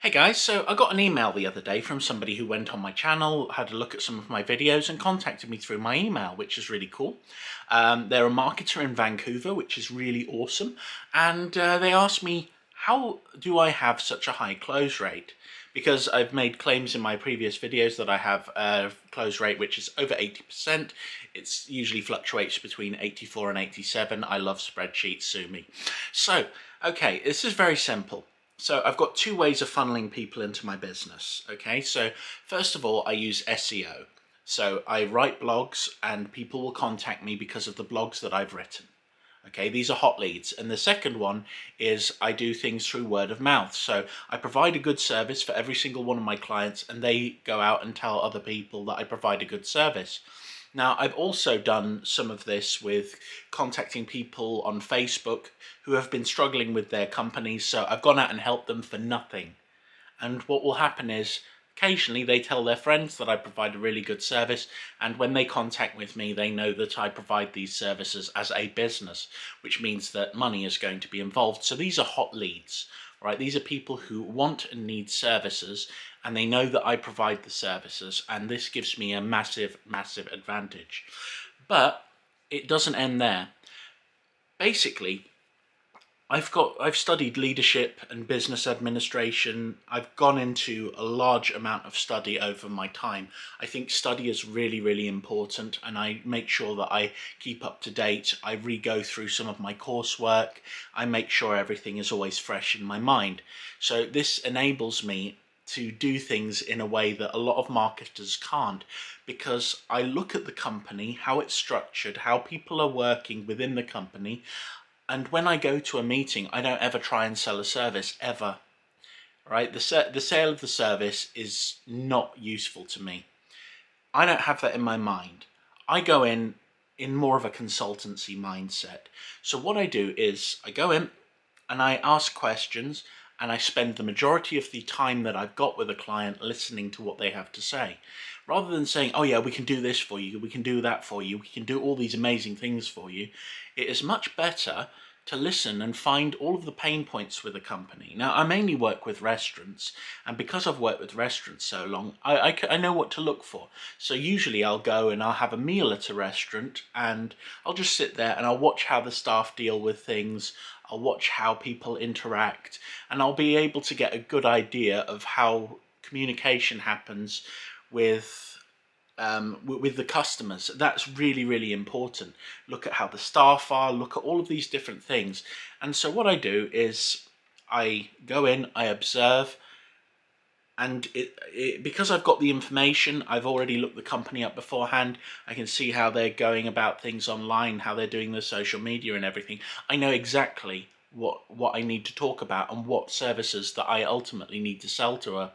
Hey guys, so I got an email the other day from somebody who went on my channel, had a look at some of my videos and contacted me through my email, which is really cool. They're a marketer in Vancouver, which is really awesome. And they asked me, how do I have such a high close rate? Because I've made claims in my previous videos that I have a close rate which is over 80%. It usually fluctuates between 84 and 87. I love spreadsheets, sue me. So, okay, this is very simple. So I've got two ways of funneling people into my business. Okay, so first of all, I use SEO. So I write blogs and people will contact me because of the blogs that I've written. Okay, these are hot leads. And the second one is I do things through word of mouth. So I provide a good service for every single one of my clients and they go out and tell other people that I provide a good service. Now, I've also done some of this with contacting people on Facebook who have been struggling with their companies. So I've gone out and helped them for nothing. And what will happen is occasionally they tell their friends that I provide a really good service, and when they contact with me, they know that I provide these services as a business, which means that money is going to be involved. So these are hot leads, right? These are people who want and need services, and they know that I provide the services, and this gives me a massive, massive advantage. But it doesn't end there. Basically, I've studied leadership and business administration. I've gone into a large amount of study over my time. I think study is really, really important, and I make sure that I keep up to date. I re-go through some of my coursework. I make sure everything is always fresh in my mind. So this enables me to do things in a way that a lot of marketers can't, because I look at the company, how it's structured, how people are working within the company. And when I go to a meeting, I don't ever try and sell a service, ever. Right? The sale of the service is not useful to me. I don't have that in my mind. I go in more of a consultancy mindset. So what I do is I go in and I ask questions, and I spend the majority of the time that I've got with a client listening to what they have to say. Rather than saying, oh yeah, we can do this for you, we can do that for you, we can do all these amazing things for you, it is much better to listen and find all of the pain points with a company. Now, I mainly work with restaurants, and because I've worked with restaurants so long, I know what to look for. So usually I'll go and I'll have a meal at a restaurant, and I'll just sit there and I'll watch how the staff deal with things. I'll watch how people interact, and I'll be able to get a good idea of how communication happens with the customers. That's really, really important. Look at how the staff are, look at all of these different things. And so what I do is I go in, I observe, and because I've got the information, I've already looked the company up beforehand. I can see how they're going about things online, how they're doing their social media and everything. I know exactly what I need to talk about and what services that I ultimately need to sell to a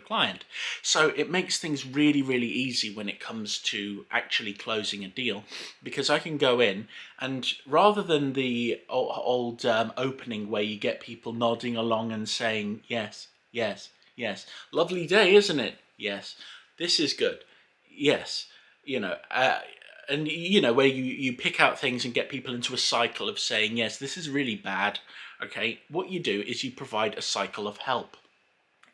client. So it makes things really, really easy when it comes to actually closing a deal, because I can go in and, rather than the old opening where you get people nodding along and saying yes, yes, yes, lovely day, isn't it? Yes, this is good. Yes, and where you pick out things and get people into a cycle of saying yes, this is really bad. Okay, what you do is you provide a cycle of help.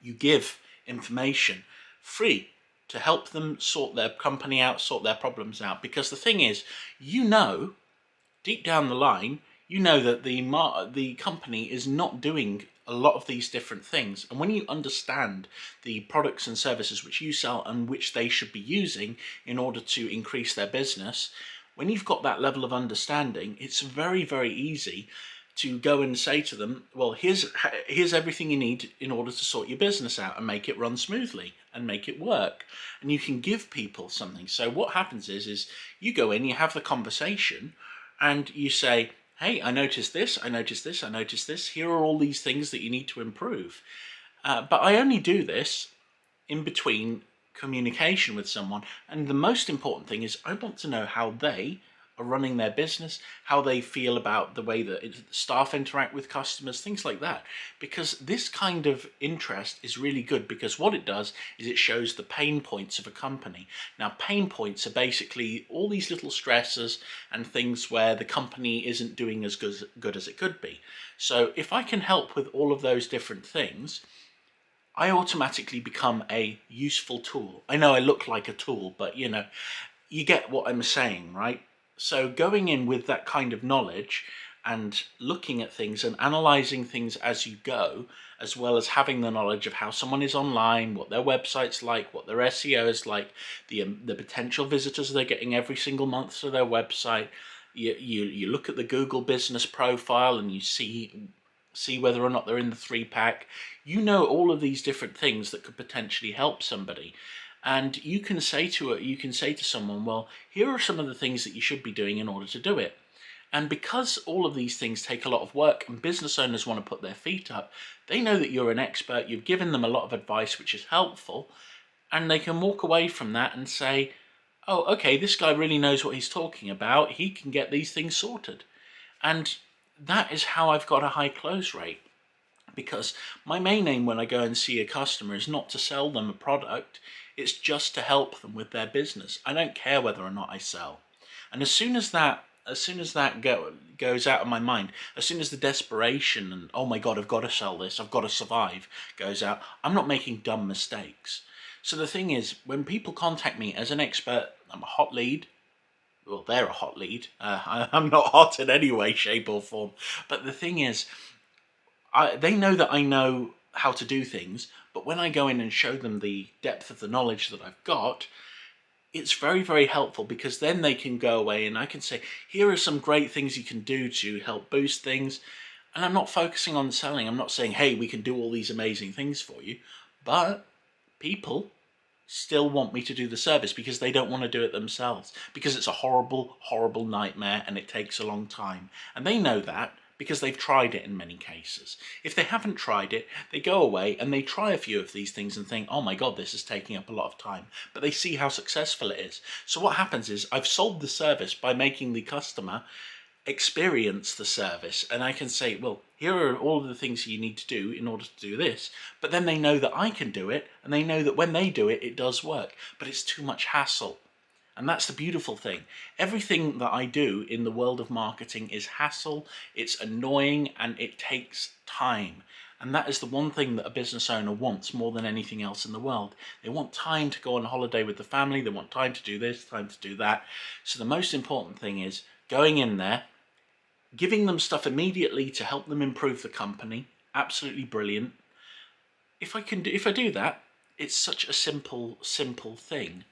You give information free to help them sort their company out, sort their problems out. Because the thing is, deep down the line, that the company is not doing a lot of these different things. And when you understand the products and services which you sell and which they should be using in order to increase their business, when you've got that level of understanding, it's very, very easy to go and say to them, well, here's everything you need in order to sort your business out and make it run smoothly and make it work. And you can give people something. So what happens is you go in, you have the conversation, and you say, hey, I noticed this, I noticed this, I noticed this. Here are all these things that you need to improve. But I only do this in between communication with someone. And the most important thing is I want to know how they are running their business, how they feel about the way that staff interact with customers, things like that. Because this kind of interest is really good, because what it does is it shows the pain points of a company. Now, pain points are basically all these little stressors and things where the company isn't doing as good as it could be. So if I can help with all of those different things, I automatically become a useful tool. I know I look like a tool, but you get what I'm saying, right? So going in with that kind of knowledge and looking at things and analyzing things as you go, as well as having the knowledge of how someone is online, what their website's like, what their SEO is like, the potential visitors they're getting every single month to their website. You look at the Google business profile and you see whether or not they're in the 3-pack. You know all of these different things that could potentially help somebody. And you can say to someone, well, here are some of the things that you should be doing in order to do it. And because all of these things take a lot of work and business owners want to put their feet up, they know that you're an expert, you've given them a lot of advice which is helpful, and they can walk away from that and say, oh, okay, this guy really knows what he's talking about, he can get these things sorted. And that is how I've got a high close rate. Because my main aim when I go and see a customer is not to sell them a product, it's just to help them with their business. I don't care whether or not I sell. And as soon as that goes out of my mind, as soon as the desperation and, oh my God, I've got to sell this, I've got to survive, goes out, I'm not making dumb mistakes. So the thing is, when people contact me as an expert, I'm a hot lead. Well, they're a hot lead. I'm not hot in any way, shape or form. But the thing is, they know that I know how to do things, but when I go in and show them the depth of the knowledge that I've got, it's very, very helpful, because then they can go away and I can say, here are some great things you can do to help boost things. And I'm not focusing on selling. I'm not saying, hey, we can do all these amazing things for you. But people still want me to do the service because they don't want to do it themselves, because it's a horrible, horrible nightmare and it takes a long time. And they know that because they've tried it in many cases. If they haven't tried it, they go away and they try a few of these things and think, oh my God, this is taking up a lot of time. But they see how successful it is. So what happens is I've sold the service by making the customer experience the service, and I can say, well, here are all of the things you need to do in order to do this, but then they know that I can do it, and they know that when they do it, it does work, but it's too much hassle. And that's the beautiful thing. Everything that I do in the world of marketing is hassle, it's annoying, and it takes time. And that is the one thing that a business owner wants more than anything else in the world. They want time to go on holiday with the family, they want time to do this, time to do that. So the most important thing is going in there, giving them stuff immediately to help them improve the company. Absolutely brilliant. If I do that, it's such a simple thing.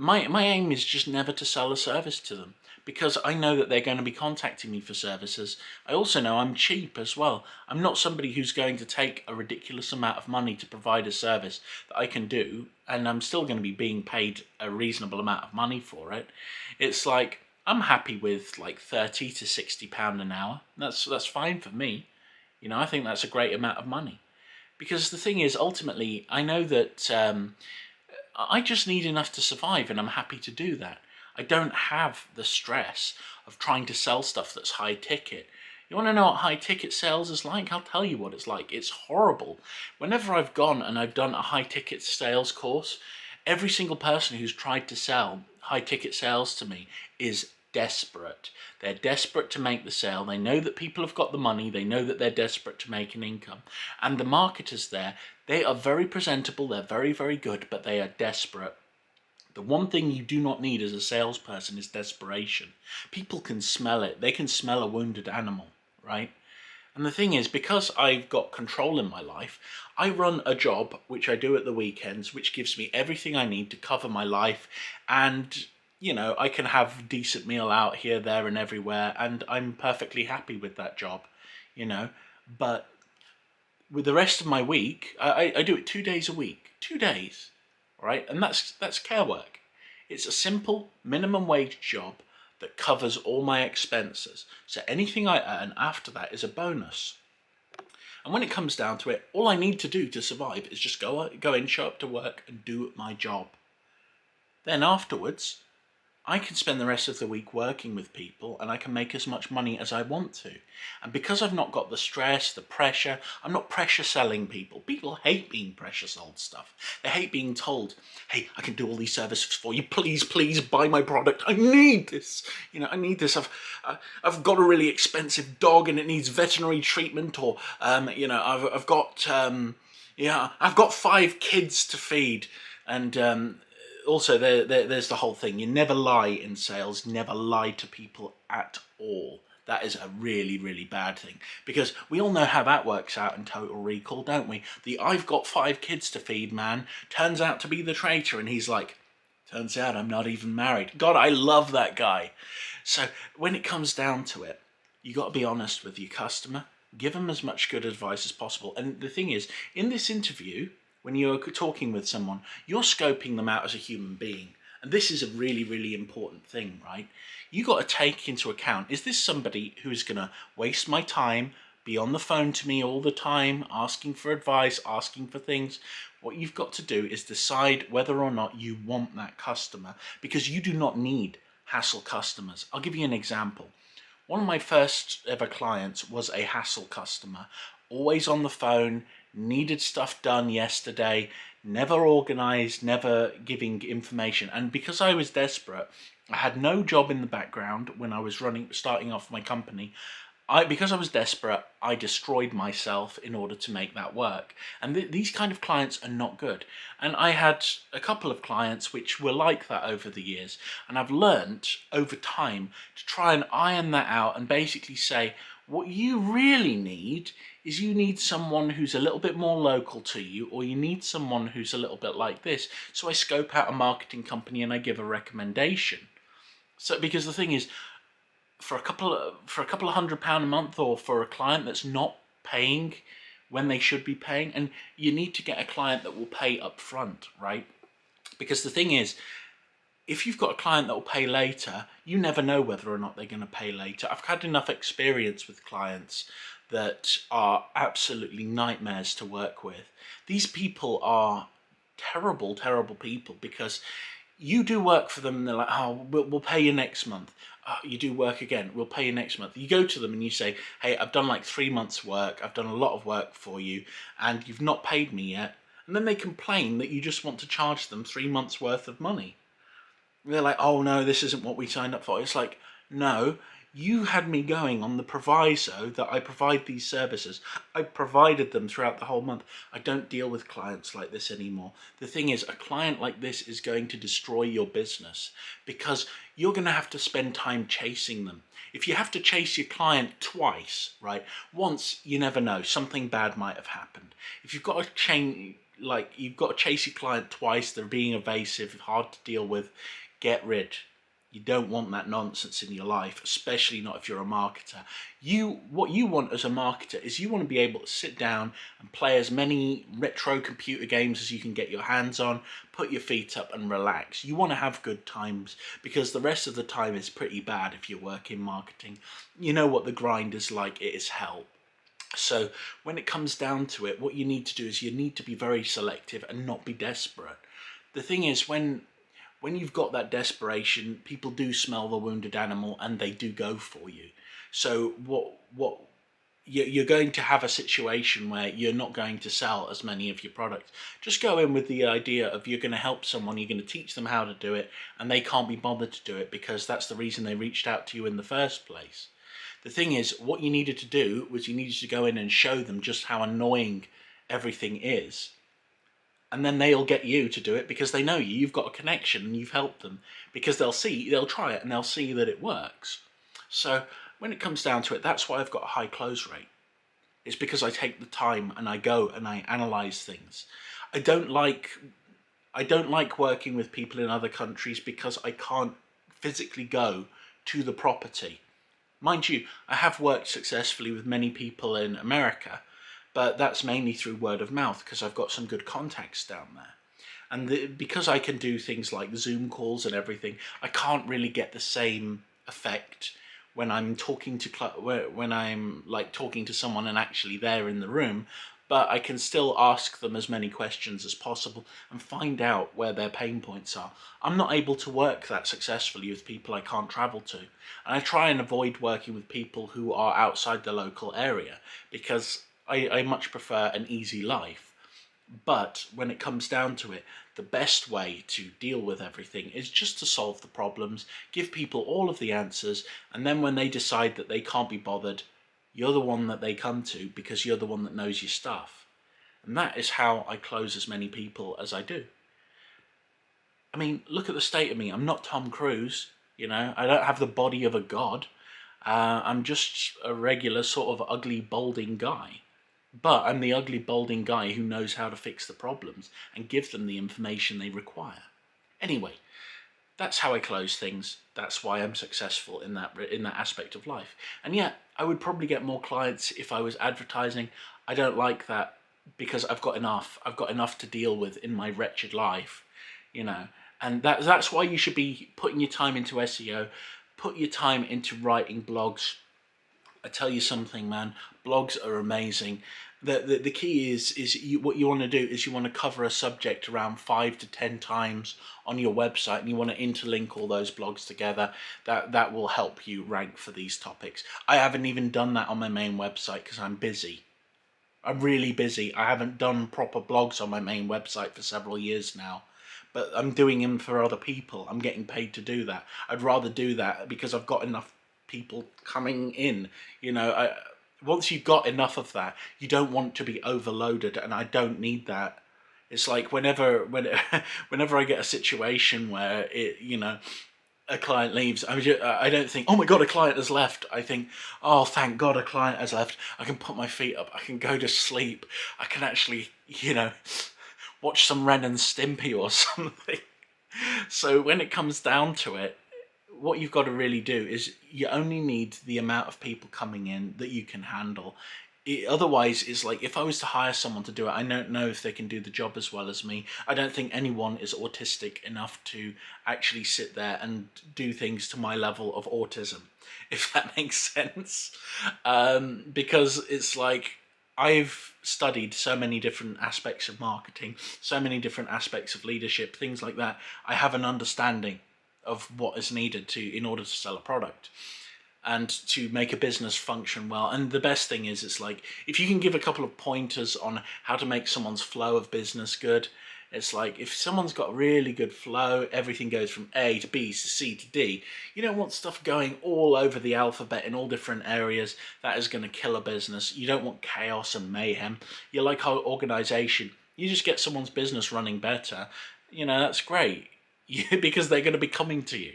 My aim is just never to sell a service to them, because I know that they're going to be contacting me for services. I also know I'm cheap as well. I'm not somebody who's going to take a ridiculous amount of money to provide a service that I can do, and I'm still going to be being paid a reasonable amount of money for it. It's like, I'm happy with like £30 to £60 an hour. That's fine for me. I think that's a great amount of money. Because the thing is, ultimately, I know that I just need enough to survive, and I'm happy to do that. I don't have the stress of trying to sell stuff that's high ticket. You want to know what high ticket sales is like? I'll tell you what it's like. It's horrible. Whenever I've gone and I've done a high ticket sales course, every single person who's tried to sell high ticket sales to me is desperate. They're desperate to make the sale. They know that people have got the money. They know that they're desperate to make an income. And the marketers there, they are very presentable. They're very, very good, but they are desperate. The one thing you do not need as a salesperson is desperation. People can smell it. They can smell a wounded animal, right? And the thing is, because I've got control in my life, I run a job, which I do at the weekends, which gives me everything I need to cover my life, and I can have a decent meal out here, there and everywhere, and I'm perfectly happy with that job, But with the rest of my week, I do it 2 days a week. 2 days, right? And that's care work. It's a simple minimum wage job that covers all my expenses. So anything I earn after that is a bonus. And when it comes down to it, all I need to do to survive is just go in, show up to work and do my job. Then afterwards, I can spend the rest of the week working with people, and I can make as much money as I want to. And because I've not got the stress, the pressure, I'm not pressure selling people. People hate being pressure sold stuff. They hate being told, hey, I can do all these services for you. Please, please buy my product. I need this. I need this. I've got a really expensive dog and it needs veterinary treatment, or, I've got, Yeah, I've got 5 kids to feed, and also there's the whole thing. You never lie in sales. Never lie to people at all. That is a really, really bad thing, because we all know how that works out in Total Recall, don't we? The "I've got 5 kids to feed" man turns out to be the traitor, and he's like, "Turns out I'm not even married." God, I love that guy. So when it comes down to it, you got to be honest with your customer. Give them as much good advice as possible. And the thing is, in this interview, when you're talking with someone, you're scoping them out as a human being. And this is a really, really important thing, right? You got to take into account, is this somebody who's going to waste my time, be on the phone to me all the time, asking for advice, asking for things? What you've got to do is decide whether or not you want that customer, because you do not need hassle customers. I'll give you an example. One of my first ever clients was a hassle customer, always on the phone, needed stuff done yesterday, never organized, never giving information. And because I was desperate, I had no job in the background when I was starting off my company. Because I was desperate, I destroyed myself in order to make that work. And these kind of clients are not good. And I had a couple of clients which were like that over the years. And I've learned over time to try and iron that out and basically say, what you really need is you need someone who's a little bit more local to you, or you need someone who's a little bit like this. So I scope out a marketing company and I give a recommendation. So, because the thing is, for a couple of £100 a month, or for a client that's not paying when they should be paying, and you need to get a client that will pay up front, right? Because the thing is, if you've got a client that will pay later, you never know whether or not they're going to pay later. I've had enough experience with clients that are absolutely nightmares to work with. These people are terrible, terrible people, because you do work for them and they're like, "Oh, we'll pay you next month." You do work again, "We'll pay you next month." You go to them and you say, "Hey, I've done like 3 months work, I've done a lot of work for you, and you've not paid me yet." And then they complain that you just want to charge them 3 months worth of money. They're like, "Oh no, this isn't what we signed up for." It's like, no, you had me going on the proviso that I provide these services. I provided them throughout the whole month. I don't deal with clients like this anymore. The thing is, a client like this is going to destroy your business, because you're going to have to spend time chasing them. If you have to chase your client twice, right? Once, you never know, something bad might have happened. If you've got to you've got to chase your client twice, they're being evasive, hard to deal with, get rid. You don't want that nonsense in your life, especially not if you're a marketer. What you want as a marketer is you want to be able to sit down and play as many retro computer games as you can get your hands on, put your feet up and relax. You want to have good times, because the rest of the time is pretty bad if you work in marketing. You know what the grind is like, it is hell. So when it comes down to it, what you need to do is you need to be very selective and not be desperate. The thing is, when you've got that desperation, people do smell the wounded animal and they do go for you. So what you're going to have a situation where you're not going to sell as many of your products. Just go in with the idea of you're going to help someone, you're going to teach them how to do it, and they can't be bothered to do it because that's the reason they reached out to you in the first place. The thing is, what you needed to do was you needed to go in and show them just how annoying everything is, and then they'll get you to do it because they know you've got a connection and you've helped them, because they'll try it and they'll see that it works. So when it comes down to it, that's why I've got a high close rate. It's because I take the time and I go and I analyze things. I don't like working with people in other countries because I can't physically go to the property. Mind you, I have worked successfully with many people in America, but that's mainly through word of mouth because I've got some good contacts down there. And because I can do things like Zoom calls and everything, I can't really get the same effect when I'm talking to talking to someone and actually they're in the room. But I can still ask them as many questions as possible and find out where their pain points are. I'm not able to work that successfully with people I can't travel to. And I try and avoid working with people who are outside the local area because I much prefer an easy life. But when it comes down to it, the best way to deal with everything is just to solve the problems, give people all of the answers, and then when they decide that they can't be bothered, you're the one that they come to because you're the one that knows your stuff. And that is how I close as many people as I do. I mean, look at the state of me. I'm not Tom Cruise, you know. I don't have the body of a god. I'm just a regular sort of ugly, balding guy. But I'm the ugly, balding guy who knows how to fix the problems and give them the information they require. Anyway, that's how I close things. That's why I'm successful in that aspect of life. And yet, I would probably get more clients if I was advertising. I don't like that because I've got enough. I've got enough to deal with in my wretched life, you know. And that's why you should be putting your time into SEO, put your time into writing blogs. I tell you something, man, blogs are amazing. The key is what you want to do is you want to cover a subject around 5 to 10 times on your website, and you want to interlink all those blogs together. That will help you rank for these topics. I haven't even done that on my main website because I'm busy. I'm really busy. I haven't done proper blogs on my main website for several years now. But I'm doing them for other people. I'm getting paid to do that. I'd rather do that because I've got enough people coming in. You know, once you've got enough of that, you don't want to be overloaded, and I don't need that. It's like whenever I get a situation where a client leaves, I don't think, oh my God, a client has left. I think, oh, thank God a client has left. I can put my feet up. I can go to sleep. I can actually, watch some Ren and Stimpy or something. So when it comes down to it, what you've got to really do is you only need the amount of people coming in that you can handle. Otherwise, it's like if I was to hire someone to do it, I don't know if they can do the job as well as me. I don't think anyone is autistic enough to actually sit there and do things to my level of autism, if that makes sense. Because it's like, I've studied so many different aspects of marketing, so many different aspects of leadership, things like that. I have an understanding of what is needed in order to sell a product and to make a business function well. And the best thing is, it's like, if you can give a couple of pointers on how to make someone's flow of business good, it's like, if someone's got really good flow, everything goes from A to B to C to D. You don't want stuff going all over the alphabet in all different areas. That is going to kill a business. You don't want chaos and mayhem. You like our organization. You just get someone's business running better. That's great. Because they're going to be coming to you.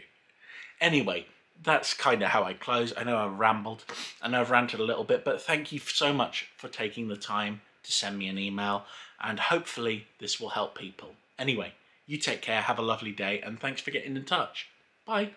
Anyway, that's kind of how I close. I know I've rambled. I know I've ranted a little bit, but thank you so much for taking the time to send me an email, and hopefully this will help people. Anyway, you take care, have a lovely day, and thanks for getting in touch. Bye.